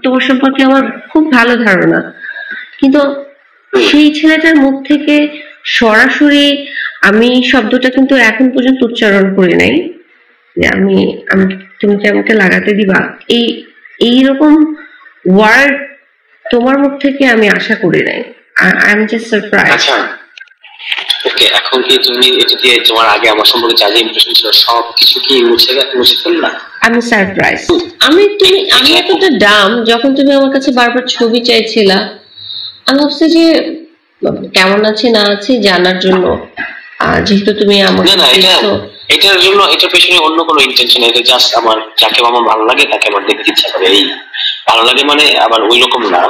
তোমার সম্পর্কে আমার খুব ভালো ধারণা, কিন্তু সেই ছেলেটার মুখ থেকে সরাসরি আমি শব্দটা কিন্তু এখন পর্যন্ত উচ্চারণ করি নাই যে আমি আমি তুমি কি আমাকে লাগাতে দিবা, এই এইরকম ওয়ার্ড তোমার মুখ থেকে আমি আশা করি নাই। I am just surprise. আচ্ছা ওকে, এখন কি তুমি এটা দিয়ে তোমার আগে আমার সম্পর্কে যা যা ইমপ্রেশন ছিল সব কিছু কি মুছে ফেললা? আমি সারপ্রাইজ। আমি এতটা ডাম, যখন তুমি আমার কাছে বারবার ছবি চাইছিলা আমি ভাবছি যে কেমন আছে না আছে জানার জন্য, যেহেতু তুমি আমাকে এটার জন্য এটার পেছনে অন্য কোনো ইন্টেনশন, এটা জাস্ট আমার যাকে আমার ভালো লাগে তাকে আমার দেখতে ইচ্ছা করে, এই ভালো লাগে মানে আবার ওই রকম না,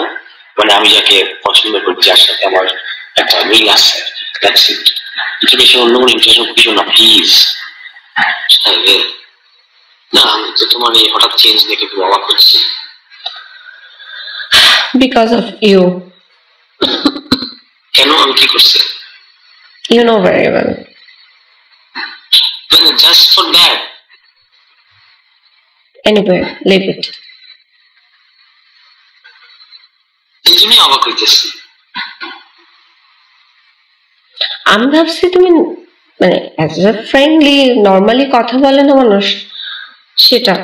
মানে আমি যাকে পছন্দ করি যার সাথে আমার একটা মিল আছে, দ্যাটস ইট। এটার পেছনে অন্য কোনো ইন্টেনশন কিছু না, প্লিজ। না আমি তো তোমার এই হঠাৎ চেঞ্জ দেখে খুব অবাক হচ্ছি। Because of you. কেন, আমি কি করছি? You know very well. Just for that. Anyway, leave it. এই জন্যই অবাক হইতেছি। আমি ভাবছি তুমি মানে অ্যাজ এ ফ্রেন্ডলি নর্মালি কথা বলে না মানুষ, সেটা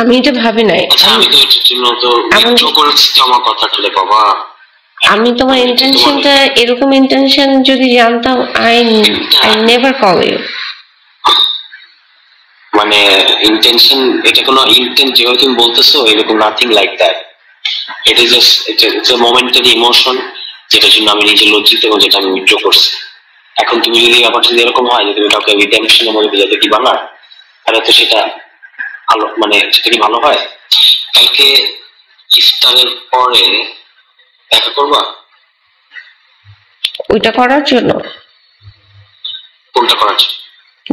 আমি এটা ভাবি নাই। আমি তো এটার জন্য তো ইন্ট্রো করেছি তো আমার কথাটা বাবা। আমি তোমার ইন্টেনশনটা এরকম ইন্টেনশন যদি জানতাম আই নেভার কল ইউ। মানে ইন্টেনশন এটা কোনো ইন্টেন্ট যেভাবে তুমি বলতেছো এরকম nothing like that, it is just it's a momentary emotion যেটার জন্য আমি নিজে লজ্জিত এবং যেটা আমি উইথড্র করছি। এখন তুমি যদি আবার যদি এরকম হয় যে তুমি কাউকে রিডেম্পশনের মধ্যে বোঝাতে কি বানা, তাহলে তো সেটা ভালো, মানে সেটা কি ভালো হয়? কালকে ইফতারের পরে দেখা করবা? ওইটা করার জন্য? কোনটা করার জন্য?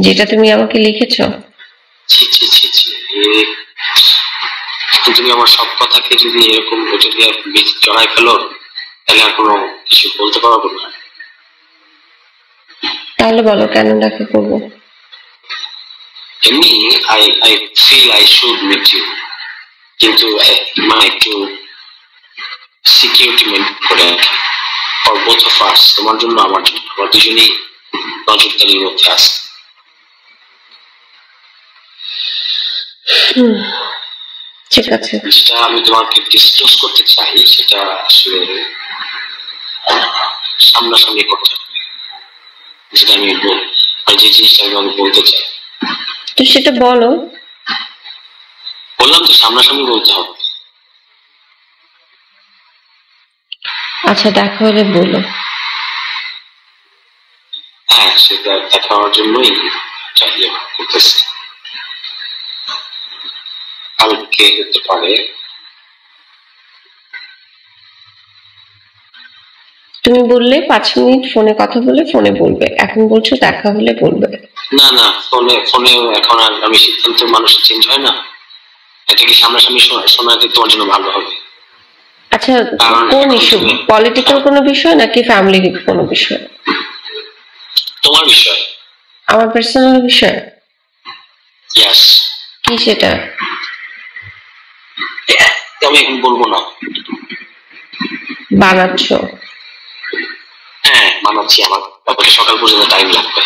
যেটা তুমি আমাকে লিখেছো। ছি ছি ছি ছি, তুমি আমার সব কথাকে যদি এরকম ওটা দিয়ে জড়াই ফেলো তাহলে আর কোনো কিছু বলতে পারবো না। তাহলে বলো কেন দেখা করবো? এমনি I feel I should meet you, কিন্তু মানে একটু সিকিউরিটি মেনটেন করে ফর বোথ অফ আস, তোমার জন্য আমার জন্য, আমরা দুজনেই নজরদারির মধ্যে আছি। ঠিক আছে, যেটা আমি তোমাকে ডিসক্লোজ করতে চাই সেটা আসলে সামনাসামনি করতে হবে, যেটা আমি যে জিনিসটা আমি বলতে চাই তো সেটা বলো। বললাম তো সামনাসামনি বলতে হবে। আচ্ছা দেখা হলে বলো। হ্যাঁ সেটা দেখা হওয়ার জন্যই চাইলে করতেছি, কালকে হতে পারে। তুমি বললে 5 মিনিট ফোনে কথা বলে ফোনে বলবে, এখন বলছো দেখা হলে বলবে। না না ফোনে এখন আর আমি সিদ্ধান্ত মানুষের চেঞ্জ হয় না, এটা কি সামনাসামনি শোনাতে তোমার জন্য ভালো হবে। আচ্ছা কোন ইস্যু, পলিটিক্যাল কোনো বিষয় নাকি ফ্যামিলি কোনো বিষয়? তোমার বিষয়। আমার পার্সোনাল বিষয়? ইয়েস। কি সেটা? আমি এখন বলবো না। বানাচ্ছ? হ্যাঁ বানাচ্ছি, আমার ব্যাপারে সকাল পর্যন্ত টাইম লাগবে।